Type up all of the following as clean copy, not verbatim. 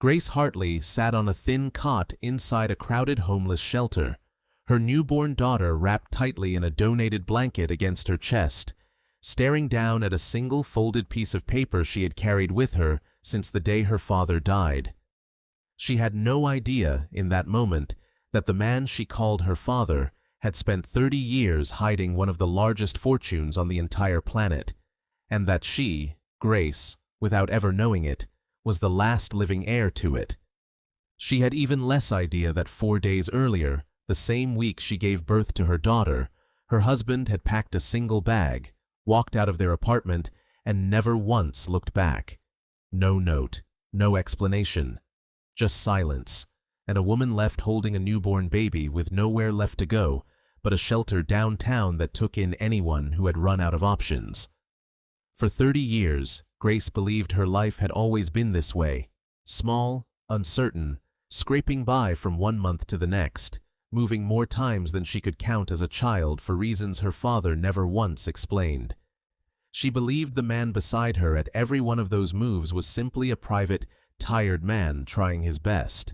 Grace Hartley sat on a thin cot inside a crowded homeless shelter, her newborn daughter wrapped tightly in a donated blanket against her chest, staring down at a single folded piece of paper she had carried with her since the day her father died. She had no idea, in that moment, that the man she called her father had spent 30 years hiding one of the largest fortunes on the entire planet, and that she, Grace, without ever knowing it, was the last living heir to it. She had even less idea that 4 days earlier, the same week she gave birth to her daughter, her husband had packed a single bag, walked out of their apartment, and never once looked back. No note, no explanation, just silence, and a woman left holding a newborn baby with nowhere left to go but a shelter downtown that took in anyone who had run out of options. For 30 years, Grace believed her life had always been this way, small, uncertain, scraping by from one month to the next, moving more times than she could count as a child for reasons her father never once explained. She believed the man beside her at every one of those moves was simply a private, tired man trying his best.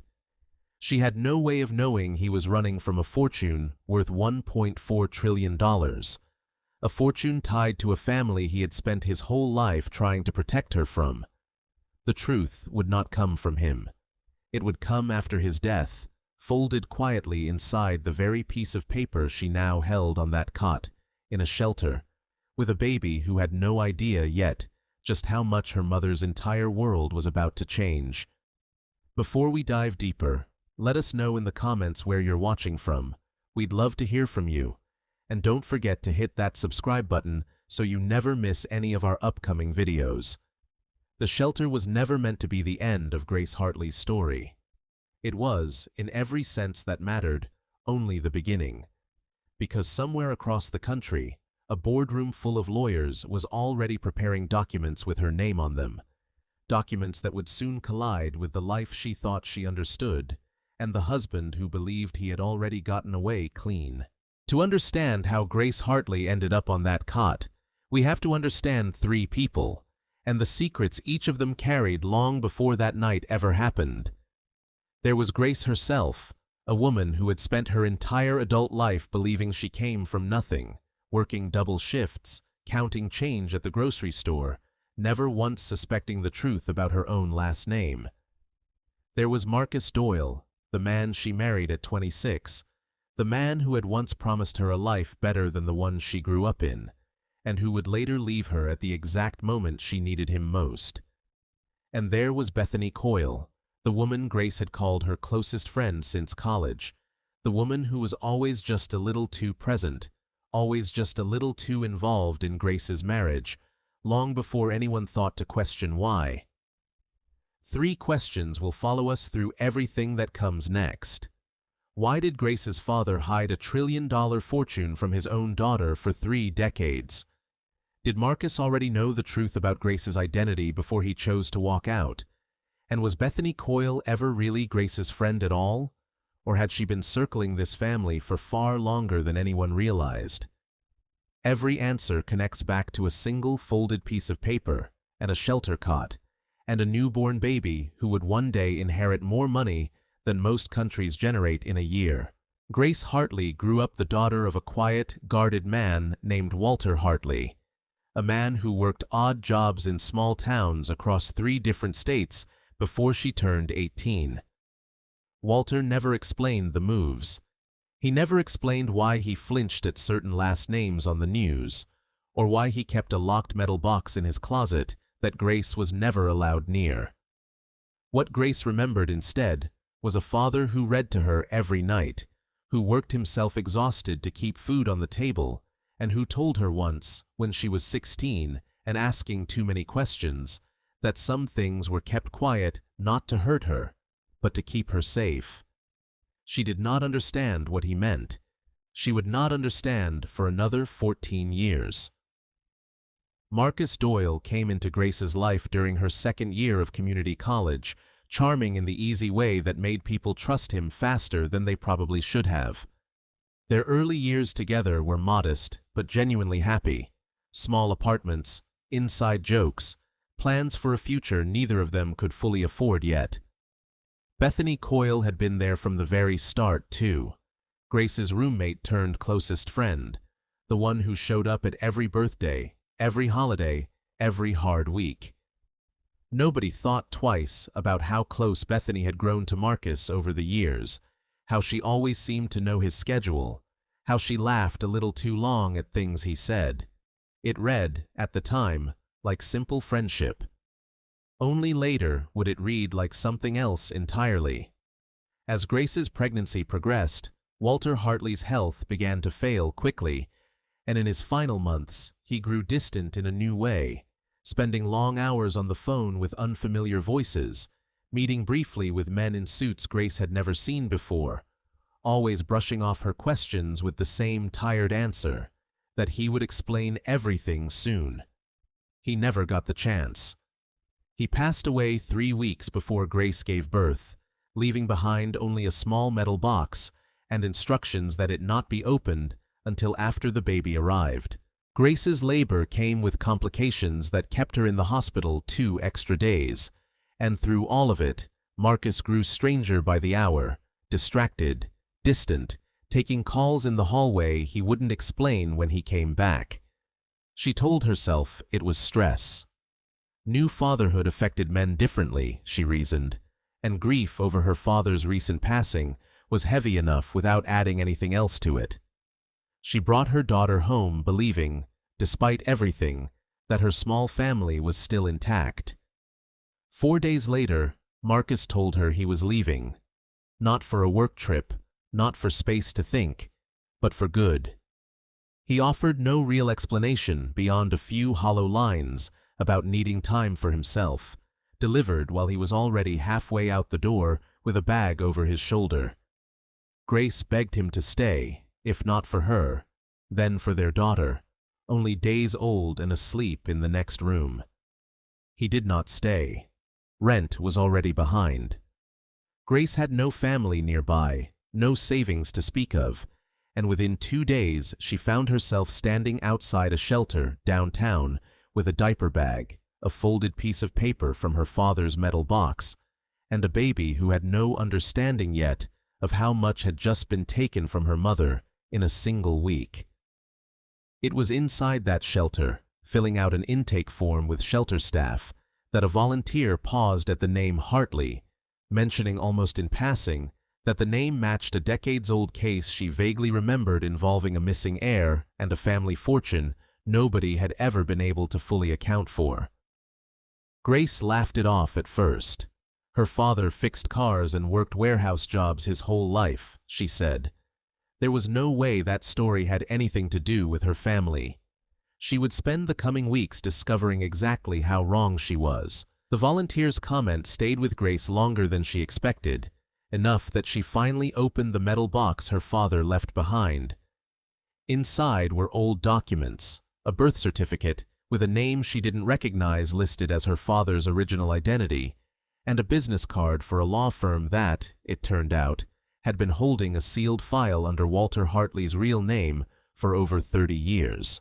She had no way of knowing he was running from a fortune worth $1.4 trillion. A fortune tied to a family he had spent his whole life trying to protect her from. The truth would not come from him. It would come after his death, folded quietly inside the very piece of paper she now held on that cot, in a shelter, with a baby who had no idea yet just how much her mother's entire world was about to change. Before we dive deeper, let us know in the comments where you're watching from. We'd love to hear from you. And don't forget to hit that subscribe button so you never miss any of our upcoming videos. The shelter was never meant to be the end of Grace Hartley's story. It was, in every sense that mattered, only the beginning. Because somewhere across the country, a boardroom full of lawyers was already preparing documents with her name on them. Documents that would soon collide with the life she thought she understood, and the husband who believed he had already gotten away clean. To understand how Grace Hartley ended up on that cot, we have to understand 3 people, and the secrets each of them carried long before that night ever happened. There was Grace herself, a woman who had spent her entire adult life believing she came from nothing, working double shifts, counting change at the grocery store, never once suspecting the truth about her own last name. There was Marcus Doyle, the man she married at 26, the man who had once promised her a life better than the one she grew up in, and who would later leave her at the exact moment she needed him most. And there was Bethany Coyle, the woman Grace had called her closest friend since college, the woman who was always just a little too present, always just a little too involved in Grace's marriage, long before anyone thought to question why. 3 questions will follow us through everything that comes next. Why did Grace's father hide a $1 trillion fortune from his own daughter for 3 decades? Did Marcus already know the truth about Grace's identity before he chose to walk out? And was Bethany Coyle ever really Grace's friend at all? Or had she been circling this family for far longer than anyone realized? Every answer connects back to a single folded piece of paper and a shelter cot, and a newborn baby who would one day inherit more money than most countries generate in a year. Grace Hartley grew up the daughter of a quiet, guarded man named Walter Hartley, a man who worked odd jobs in small towns across 3 different states before she turned 18. Walter never explained the moves. He never explained why he flinched at certain last names on the news, or why he kept a locked metal box in his closet that Grace was never allowed near. What Grace remembered instead was a father who read to her every night, who worked himself exhausted to keep food on the table, and who told her once, when she was 16 and asking too many questions, that some things were kept quiet not to hurt her, but to keep her safe. She did not understand what he meant. She would not understand for another 14 years. Marcus Doyle came into Grace's life during her 2nd year of community college, charming in the easy way that made people trust him faster than they probably should have. Their early years together were modest, but genuinely happy. Small apartments, inside jokes, plans for a future neither of them could fully afford yet. Bethany Coyle had been there from the very start, too. Grace's roommate turned closest friend, the one who showed up at every birthday, every holiday, every hard week. Nobody thought twice about how close Bethany had grown to Marcus over the years, how she always seemed to know his schedule, how she laughed a little too long at things he said. It read, at the time, like simple friendship. Only later would it read like something else entirely. As Grace's pregnancy progressed, Walter Hartley's health began to fail quickly, and in his final months, he grew distant in a new way, spending long hours on the phone with unfamiliar voices, meeting briefly with men in suits Grace had never seen before, always brushing off her questions with the same tired answer, that he would explain everything soon. He never got the chance. He passed away 3 weeks before Grace gave birth, leaving behind only a small metal box and instructions that it not be opened until after the baby arrived. Grace's labor came with complications that kept her in the hospital 2 extra days, and through all of it, Marcus grew stranger by the hour, distracted, distant, taking calls in the hallway he wouldn't explain when he came back. She told herself it was stress. New fatherhood affected men differently, she reasoned, and grief over her father's recent passing was heavy enough without adding anything else to it. She brought her daughter home believing, despite everything, that her small family was still intact. 4 days later, Marcus told her he was leaving. Not for a work trip, not for space to think, but for good. He offered no real explanation beyond a few hollow lines about needing time for himself, delivered while he was already halfway out the door with a bag over his shoulder. Grace begged him to stay, if not for her, then for their daughter, only days old and asleep in the next room. He did not stay. Rent was already behind. Grace had no family nearby, no savings to speak of, and within 2 days she found herself standing outside a shelter downtown with a diaper bag, a folded piece of paper from her father's metal box, and a baby who had no understanding yet of how much had just been taken from her mother in a single week. It was inside that shelter, filling out an intake form with shelter staff, that a volunteer paused at the name Hartley, mentioning almost in passing that the name matched a decades-old case she vaguely remembered involving a missing heir and a family fortune nobody had ever been able to fully account for. Grace laughed it off at first. Her father fixed cars and worked warehouse jobs his whole life, she said. There was no way that story had anything to do with her family. She would spend the coming weeks discovering exactly how wrong she was. The volunteer's comment stayed with Grace longer than she expected, enough that she finally opened the metal box her father left behind. Inside were old documents, a birth certificate with a name she didn't recognize listed as her father's original identity, and a business card for a law firm that, it turned out, had been holding a sealed file under Walter Hartley's real name for over 30 years.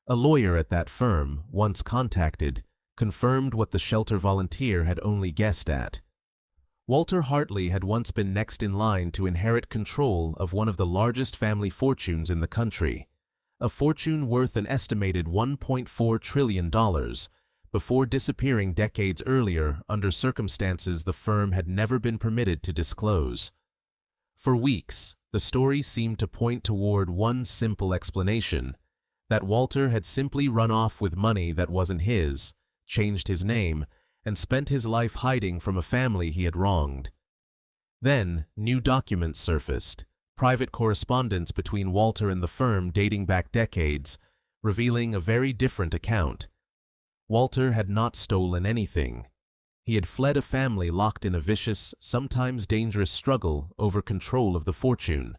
A lawyer at that firm, once contacted, confirmed what the shelter volunteer had only guessed at. Walter Hartley had once been next in line to inherit control of one of the largest family fortunes in the country, a fortune worth an estimated $1.4 trillion, before disappearing decades earlier under circumstances the firm had never been permitted to disclose. For weeks, the story seemed to point toward one simple explanation, that Walter had simply run off with money that wasn't his, changed his name, and spent his life hiding from a family he had wronged. Then, new documents surfaced, private correspondence between Walter and the firm dating back decades, revealing a very different account. Walter had not stolen anything. He had fled a family locked in a vicious, sometimes dangerous struggle over control of the fortune,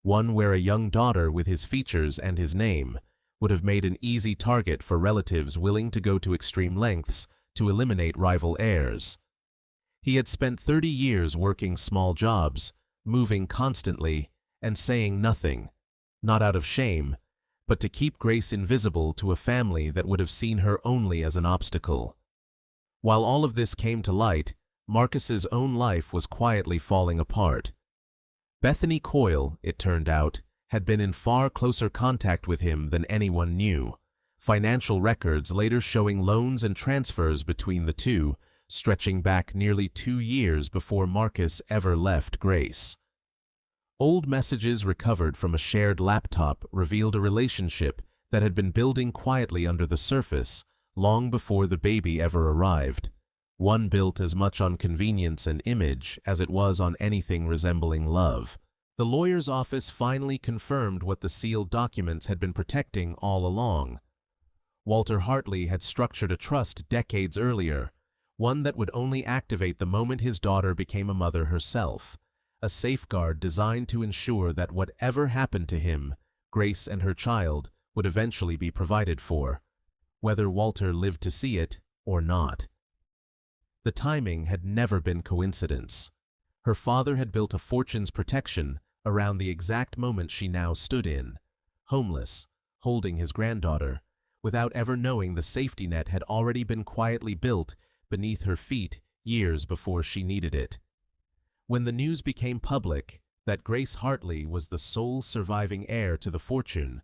one where a young daughter with his features and his name would have made an easy target for relatives willing to go to extreme lengths to eliminate rival heirs. He had spent 30 years working small jobs, moving constantly, and saying nothing, not out of shame, but to keep Grace invisible to a family that would have seen her only as an obstacle. While all of this came to light, Marcus's own life was quietly falling apart. Bethany Coyle, it turned out, had been in far closer contact with him than anyone knew, financial records later showing loans and transfers between the two, stretching back nearly 2 years before Marcus ever left Grace. Old messages recovered from a shared laptop revealed a relationship that had been building quietly under the surface long before the baby ever arrived, one built as much on convenience and image as it was on anything resembling love. The lawyer's office finally confirmed what the sealed documents had been protecting all along. Walter Hartley had structured a trust decades earlier, one that would only activate the moment his daughter became a mother herself, a safeguard designed to ensure that whatever happened to him, Grace and her child would eventually be provided for, whether Walter lived to see it or not. The timing had never been coincidence. Her father had built a fortune's protection around the exact moment she now stood in, homeless, holding his granddaughter, without ever knowing the safety net had already been quietly built beneath her feet years before she needed it. When the news became public that Grace Hartley was the sole surviving heir to the fortune,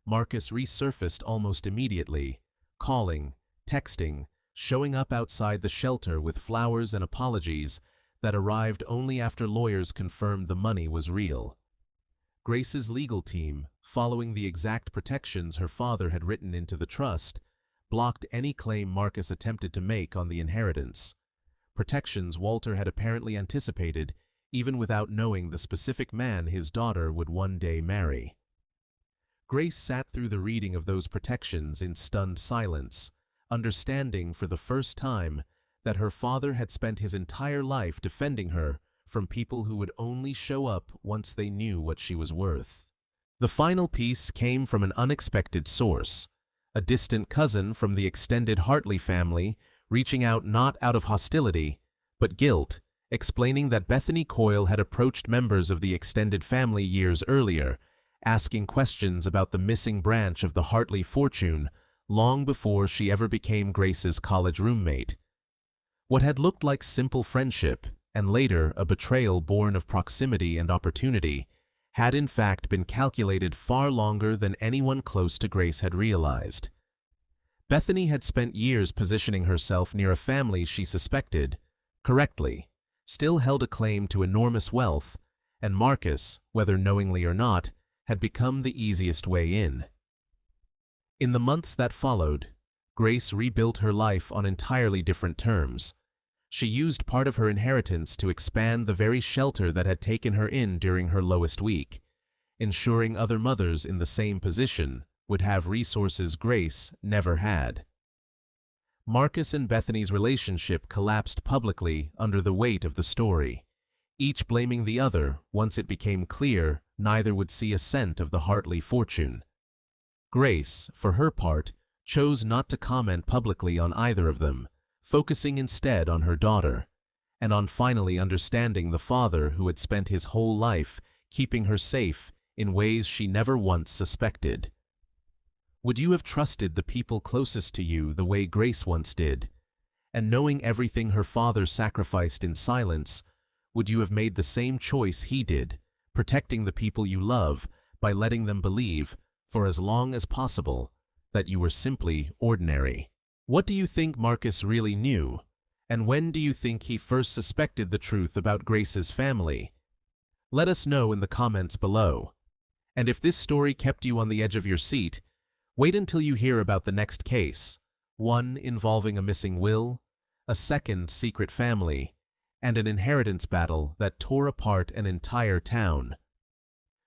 Marcus resurfaced almost immediately, calling, texting, showing up outside the shelter with flowers and apologies that arrived only after lawyers confirmed the money was real. Grace's legal team, following the exact protections her father had written into the trust, blocked any claim Marcus attempted to make on the inheritance. Protections Walter had apparently anticipated, even without knowing the specific man his daughter would one day marry. Grace sat through the reading of those protections in stunned silence, understanding for the first time that her father had spent his entire life defending her from people who would only show up once they knew what she was worth. The final piece came from an unexpected source, a distant cousin from the extended Hartley family reaching out not out of hostility, but guilt, explaining that Bethany Coyle had approached members of the extended family years earlier, asking questions about the missing branch of the Hartley fortune long before she ever became Grace's college roommate. What had looked like simple friendship, and later a betrayal born of proximity and opportunity, had in fact been calculated far longer than anyone close to Grace had realized. Bethany had spent years positioning herself near a family she suspected, correctly, still held a claim to enormous wealth, and Marcus, whether knowingly or not, had become the easiest way in. In the months that followed, Grace rebuilt her life on entirely different terms. She used part of her inheritance to expand the very shelter that had taken her in during her lowest week, ensuring other mothers in the same position would have resources Grace never had. Marcus and Bethany's relationship collapsed publicly under the weight of the story, each blaming the other once it became clear neither would see a cent of the Hartley fortune. Grace, for her part, chose not to comment publicly on either of them, focusing instead on her daughter, and on finally understanding the father who had spent his whole life keeping her safe in ways she never once suspected. Would you have trusted the people closest to you the way Grace once did? And knowing everything her father sacrificed in silence, would you have made the same choice he did, protecting the people you love by letting them believe, for as long as possible, that you were simply ordinary? What do you think Marcus really knew, and when do you think he first suspected the truth about Grace's family? Let us know in the comments below. And if this story kept you on the edge of your seat, wait until you hear about the next case, one involving a missing will, a second secret family, and an inheritance battle that tore apart an entire town.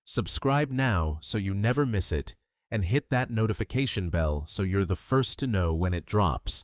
Subscribe now so you never miss it, and hit that notification bell so you're the first to know when it drops.